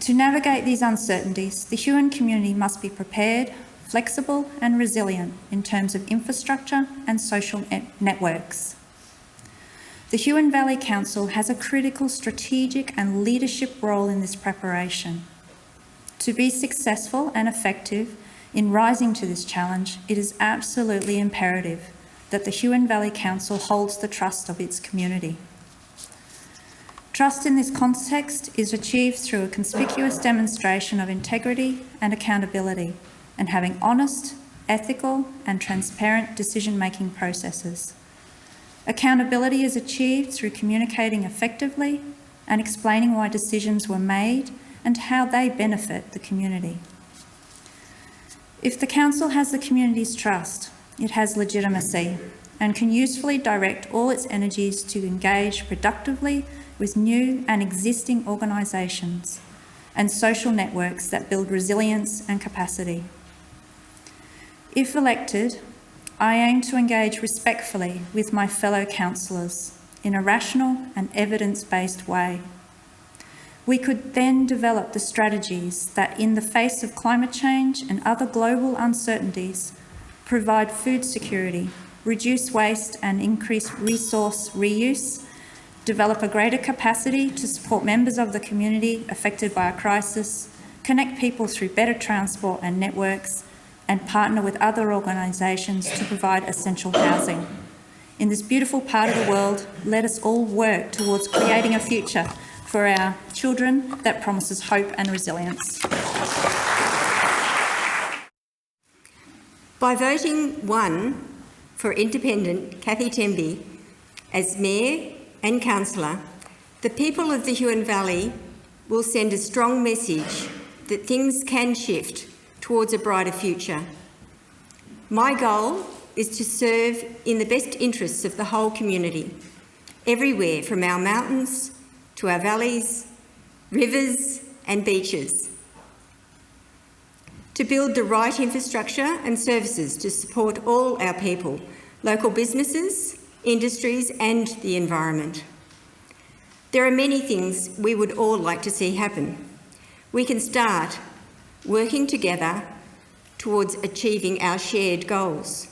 To navigate these uncertainties, the Huon community must be prepared, flexible and resilient in terms of infrastructure and social networks. The Huon Valley Council has a critical strategic and leadership role in this preparation. To be successful and effective in rising to this challenge, it is absolutely imperative that the Huon Valley Council holds the trust of its community. Trust in this context is achieved through a conspicuous demonstration of integrity and accountability, and having honest, ethical and transparent decision-making processes. Accountability is achieved through communicating effectively and explaining why decisions were made and how they benefit the community. If the Council has the community's trust, it has legitimacy and can usefully direct all its energies to engage productively with new and existing organisations and social networks that build resilience and capacity. If elected, I aim to engage respectfully with my fellow councillors in a rational and evidence-based way. We could then develop the strategies that, in the face of climate change and other global uncertainties, provide food security, reduce waste and increase resource reuse, develop a greater capacity to support members of the community affected by a crisis, connect people through better transport and networks, and partner with other organisations to provide essential housing. In this beautiful part of the world, let us all work towards creating a future for our children that promises hope and resilience. By voting 1 for independent Kathy Temby as Mayor and Councillor, the people of the Huon Valley will send a strong message that things can shift towards a brighter future. My goal is to serve in the best interests of the whole community, everywhere from our mountains to our valleys, rivers and beaches, to build the right infrastructure and services to support all our people, local businesses, industries and the environment. There are many things we would all like to see happen. We can start working together towards achieving our shared goals.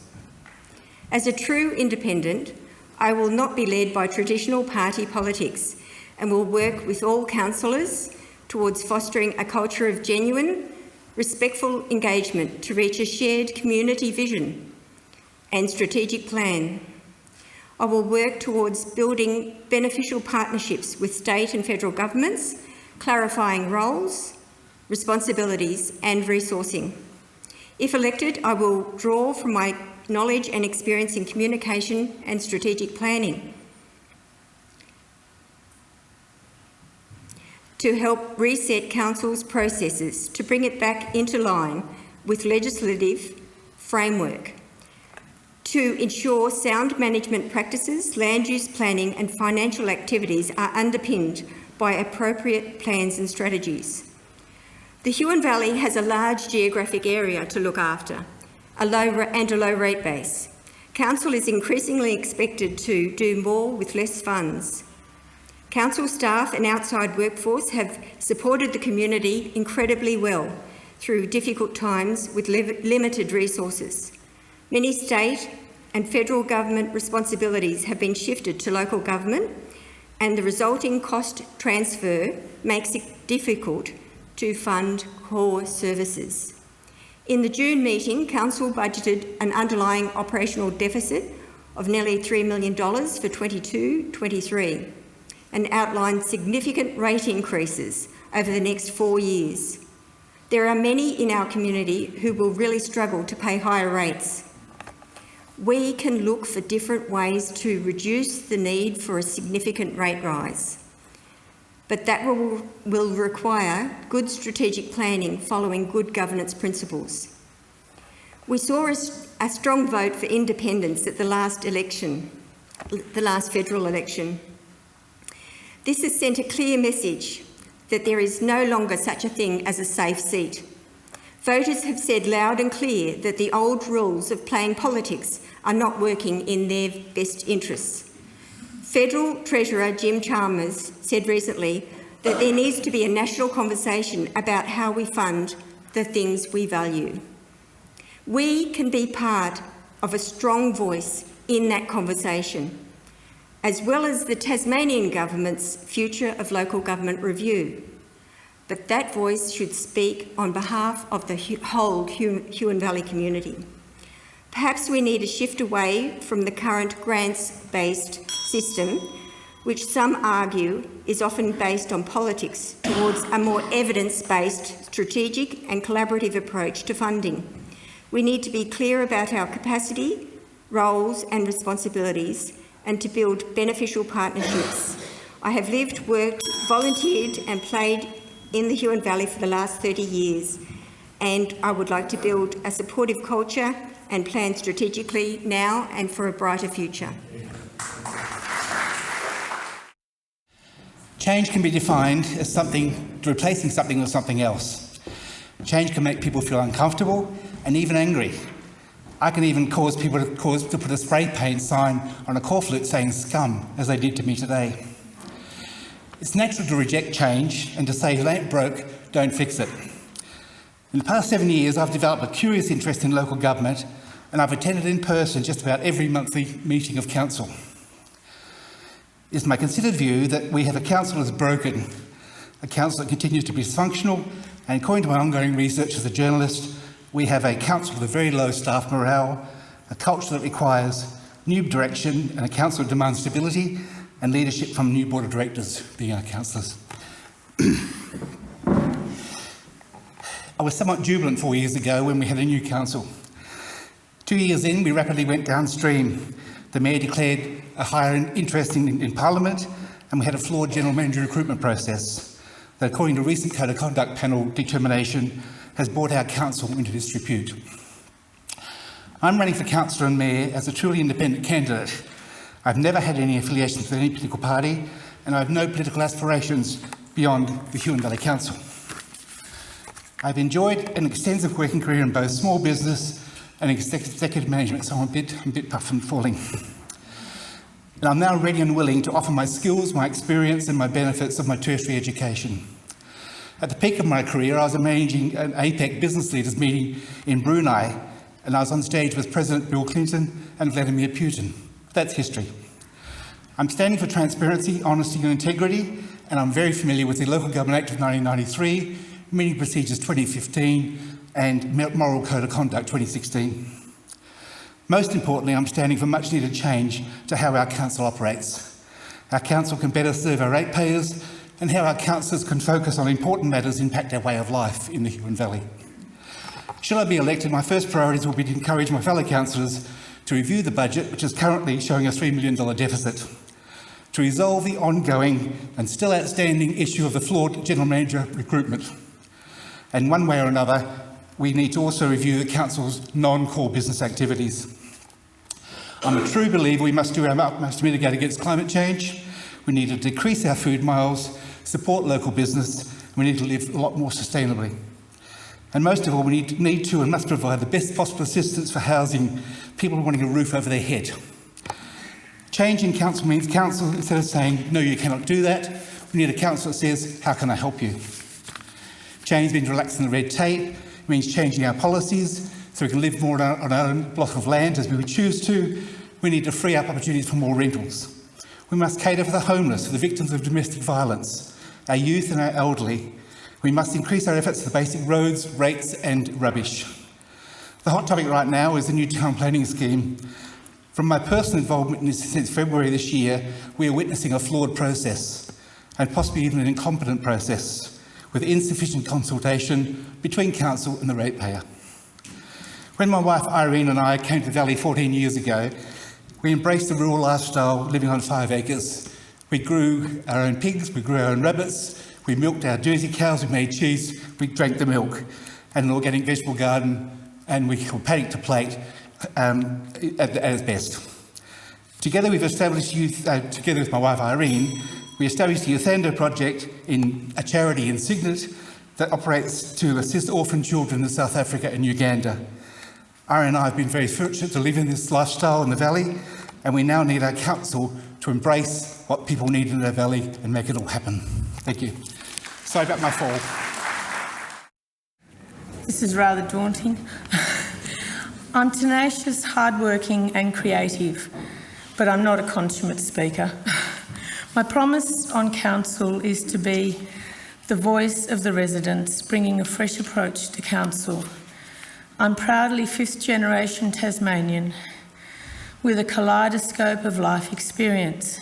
As a true independent, I will not be led by traditional party politics and will work with all councillors towards fostering a culture of genuine, respectful engagement to reach a shared community vision and strategic plan. I will work towards building beneficial partnerships with state and federal governments, clarifying roles, responsibilities and resourcing. If elected, I will draw from my knowledge and experience in communication and strategic planning to help reset Council's processes to bring it back into line with legislative framework, to ensure sound management practices, land use planning and financial activities are underpinned by appropriate plans and strategies. The Huon Valley has a large geographic area to look after, a low rate base. Council is increasingly expected to do more with less funds. Council staff and outside workforce have supported the community incredibly well through difficult times with limited resources. Many state and federal government responsibilities have been shifted to local government, and the resulting cost transfer makes it difficult to fund core services. In the June meeting, Council budgeted an underlying operational deficit of nearly $3 million for 22-23 and outlined significant rate increases over the next 4 years. There are many in our community who will really struggle to pay higher rates. We can look for different ways to reduce the need for a significant rate rise, but that will require good strategic planning following good governance principles. We saw a strong vote for independence at the last federal election. This has sent a clear message that there is no longer such a thing as a safe seat. Voters have said loud and clear that the old rules of playing politics are not working in their best interests. Federal Treasurer Jim Chalmers said recently that there needs to be a national conversation about how we fund the things we value. We can be part of a strong voice in that conversation, as well as the Tasmanian Government's Future of Local Government review. But that voice should speak on behalf of the whole Huon Valley community. Perhaps we need a shift away from the current grants-based system, which some argue is often based on politics, towards a more evidence-based, strategic and collaborative approach to funding. We need to be clear about our capacity, roles and responsibilities, and to build beneficial partnerships. I have lived, worked, volunteered and played in the Huon Valley for the last 30 years, and I would like to build a supportive culture and plan strategically now and for a brighter future. Change can be defined as replacing something with something else. Change can make people feel uncomfortable and even angry. I can even cause people to put a spray paint sign on a corflute saying scum, as they did to me today. It's natural to reject change and to say, if it ain't broke, don't fix it. In the past 7 years, I've developed a curious interest in local government, and I've attended in person just about every monthly meeting of council. It's my considered view that we have a council that's broken, a council that continues to be dysfunctional, and according to my ongoing research as a journalist, we have a council with a very low staff morale, a culture that requires new direction, and a council that demands stability and leadership from new board of directors, being our councillors. I was somewhat jubilant 4 years ago when we had a new council. 2 years in, we rapidly went downstream. The Mayor declared a higher interest in Parliament, and we had a flawed general manager recruitment process that, according to recent Code of Conduct panel determination, has brought our council into disrepute. I'm running for councillor and mayor as a truly independent candidate. I've never had any affiliations with any political party, and I have no political aspirations beyond the Huon Valley Council. I've enjoyed an extensive working career in both small business and executive management, so I'm a bit puffed and falling. And I'm now ready and willing to offer my skills, my experience and my benefits of my tertiary education. At the peak of my career, I was managing an APEC business leaders meeting in Brunei, and I was on stage with President Bill Clinton and Vladimir Putin. That's history. I'm standing for transparency, honesty and integrity, and I'm very familiar with the Local Government Act of 1993, Meeting Procedures 2015, and Moral Code of Conduct 2016. Most importantly, I'm standing for much needed change to how our council operates. Our council can better serve our ratepayers, and how our councillors can focus on important matters that impact our way of life in the Huon Valley. Should I be elected, my first priorities will be to encourage my fellow councillors to review the budget, which is currently showing a $3 million deficit, to resolve the ongoing and still outstanding issue of the flawed general manager recruitment. And one way or another, we need to also review the council's non-core business activities. I'm a true believer we must do our utmost to mitigate against climate change. We need to decrease our food miles, support local business, and we need to live a lot more sustainably. And most of all, we need to and must provide the best possible assistance for housing people wanting a roof over their head. Change in council means council, instead of saying, no, you cannot do that, we need a council that says, how can I help you? Change means relaxing the red tape, it means changing our policies so we can live more on our own block of land as we would choose to. We need to free up opportunities for more rentals. We must cater for the homeless, for the victims of domestic violence, our youth and our elderly. We must increase our efforts for the basic roads, rates and rubbish. The hot topic right now is the new town planning scheme. From my personal involvement in this since February this year, we are witnessing a flawed process, and possibly even an incompetent process, with insufficient consultation between council and the ratepayer. When my wife Irene and I came to the Valley 14 years ago, we embraced the rural lifestyle, living on 5 acres. We grew our own pigs, we grew our own rabbits, we milked our Jersey cows, we made cheese, we drank the milk, and an organic vegetable garden, and we were paddock to plate at its best. Together we've established together with my wife Irene, we established the Youthando project, in a charity in Cygnet that operates to assist orphan children in South Africa and Uganda. Irene and I have been very fortunate to live in this lifestyle in the Valley, and we now need our council to embrace what people need in their Valley and make it all happen. Thank you. Sorry about my fall. This is rather daunting. I'm tenacious, hardworking and creative, but I'm not a consummate speaker. My promise on council is to be the voice of the residents, bringing a fresh approach to council. I'm proudly fifth-generation Tasmanian, with a kaleidoscope of life experience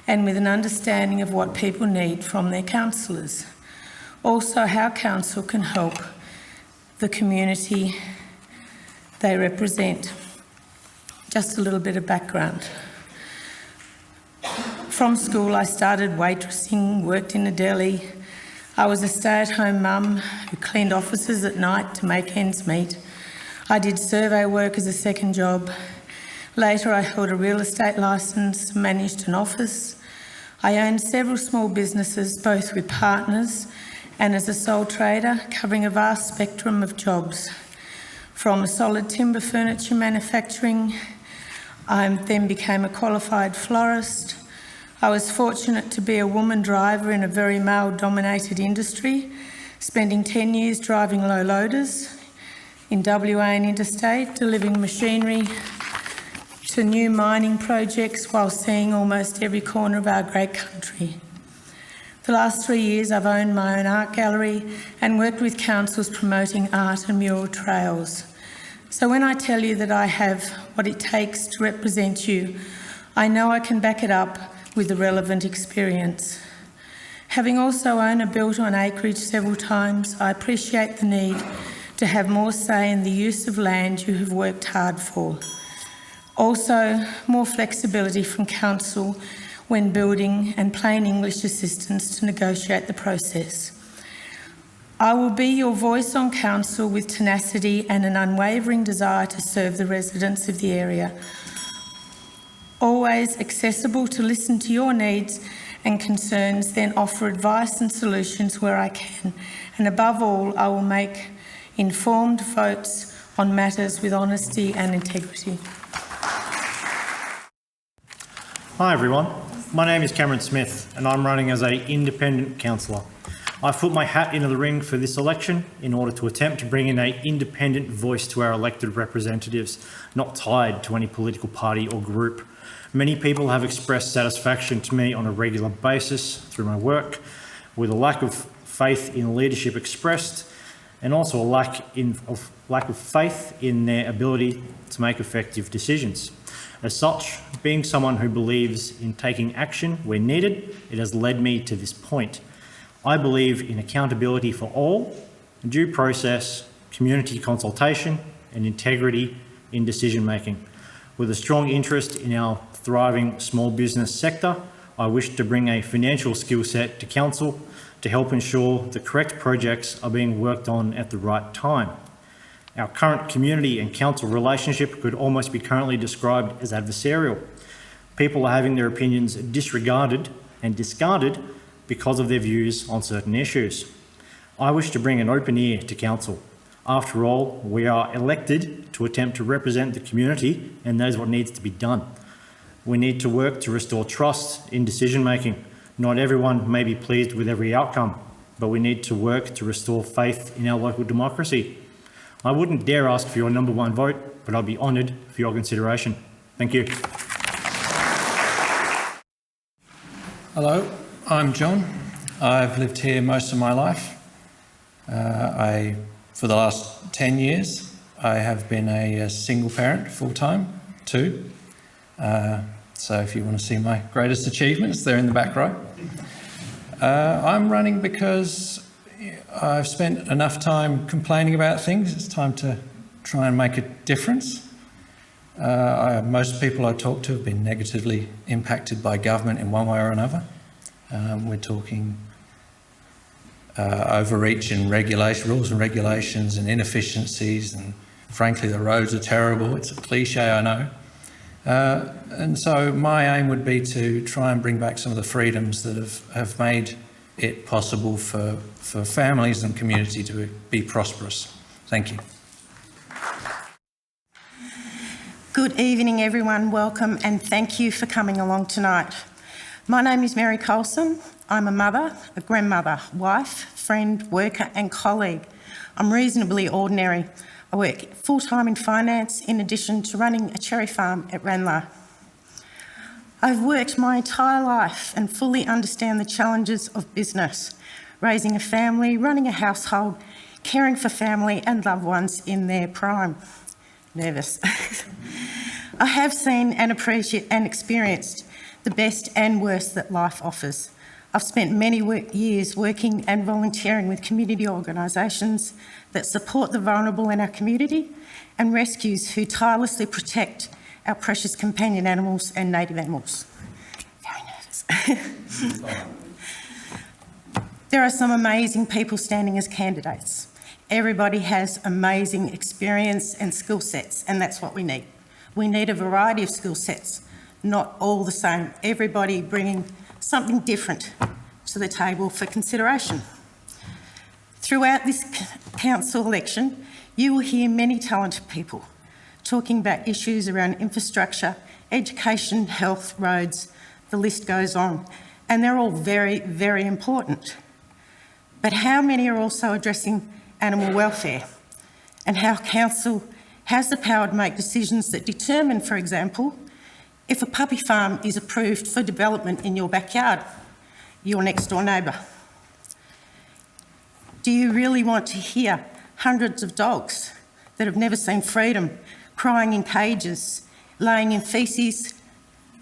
and with an understanding of what people need from their councillors. Also, how council can help the community they represent. Just a little bit of background. From school, I started waitressing, worked in a deli. I was a stay-at-home mum who cleaned offices at night to make ends meet. I did survey work as a second job. Later, I held a real estate licence, managed an office. I owned several small businesses, both with partners and as a sole trader, covering a vast spectrum of jobs. From solid timber furniture manufacturing, I then became a qualified florist. I was fortunate to be a woman driver in a very male-dominated industry, spending 10 years driving low loaders in WA and interstate, delivering machinery to new mining projects while seeing almost every corner of our great country. The last 3 years I've owned my own art gallery and worked with councils promoting art and mural trails. So when I tell you that I have what it takes to represent you, I know I can back it up with the relevant experience. Having also owned a built-on acreage several times, I appreciate the need to have more say in the use of land you have worked hard for. Also, more flexibility from council when building and plain English assistance to negotiate the process. I will be your voice on council with tenacity and an unwavering desire to serve the residents of the area. Always accessible to listen to your needs and concerns, then offer advice and solutions where I can. And above all, I will make informed votes on matters with honesty and integrity. Hi everyone, my name is Cameron Smith and I'm running as an independent councillor. I've put my hat into the ring for this election in order to attempt to bring in an independent voice to our elected representatives, not tied to any political party or group. Many people have expressed satisfaction to me on a regular basis through my work, with a lack of faith in leadership expressed, and also a lack of faith in their ability to make effective decisions. As such, being someone who believes in taking action where needed, it has led me to this point. I believe in accountability for all, due process, community consultation, and integrity in decision making. With a strong interest in our thriving small business sector, I wish to bring a financial skill set to council to help ensure the correct projects are being worked on at the right time. Our current community and council relationship could almost be currently described as adversarial. People are having their opinions disregarded and discarded because of their views on certain issues. I wish to bring an open ear to council. After all, we are elected to attempt to represent the community, and that is what needs to be done. We need to work to restore trust in decision making. Not everyone may be pleased with every outcome, but we need to work to restore faith in our local democracy. I wouldn't dare ask for your number one vote, but I'd be honoured for your consideration. Thank you. Hello, I'm John. I've lived here most of my life. For the last 10 years, I have been a single parent full-time, too. So if you want to see my greatest achievements, they're in the back row. I'm running because I've spent enough time complaining about things. It's time to try and make a difference. Most people I talk to have been negatively impacted by government in one way or another. We're talking overreach in rules and regulations and inefficiencies, and frankly the roads are terrible. It's a cliche, I know. And so my aim would be to try and bring back some of the freedoms that have made it possible for families and community to be prosperous. Thank you. Good evening, everyone. Welcome and thank you for coming along tonight. My name is Mary Colson. I'm a mother, a grandmother, wife, friend, worker and colleague. I'm reasonably ordinary. I work full-time in finance in addition to running a cherry farm at Ranelagh. I've worked my entire life and fully understand the challenges of business, raising a family, running a household, caring for family and loved ones in their prime. Nervous. I have seen and appreciated and experienced the best and worst that life offers. I've spent many years working and volunteering with community organisations that support the vulnerable in our community and rescues who tirelessly protect our precious companion animals and native animals. Very nervous. There are some amazing people standing as candidates. Everybody has amazing experience and skill sets, and that's what we need. We need a variety of skill sets, not all the same. Everybody bringing something different to the table for consideration. Throughout this council election, you will hear many talented people talking about issues around infrastructure, education, health, roads, the list goes on, and they're all very, very important. But how many are also addressing animal welfare and how council has the power to make decisions that determine, for example, if a puppy farm is approved for development in your backyard, your next door neighbour? Do you really want to hear hundreds of dogs that have never seen freedom crying in cages, laying in faeces,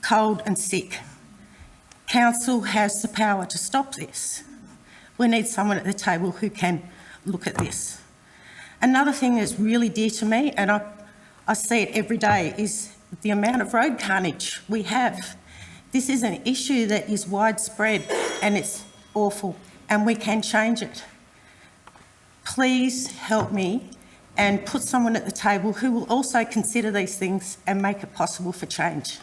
cold and sick? Council has the power to stop this. We need someone at the table who can look at this. Another thing that's really dear to me, and I see it every day, is the amount of road carnage we have. This is an issue that is widespread and it's awful, and we can change it. Please help me and put someone at the table who will also consider these things and make it possible for change.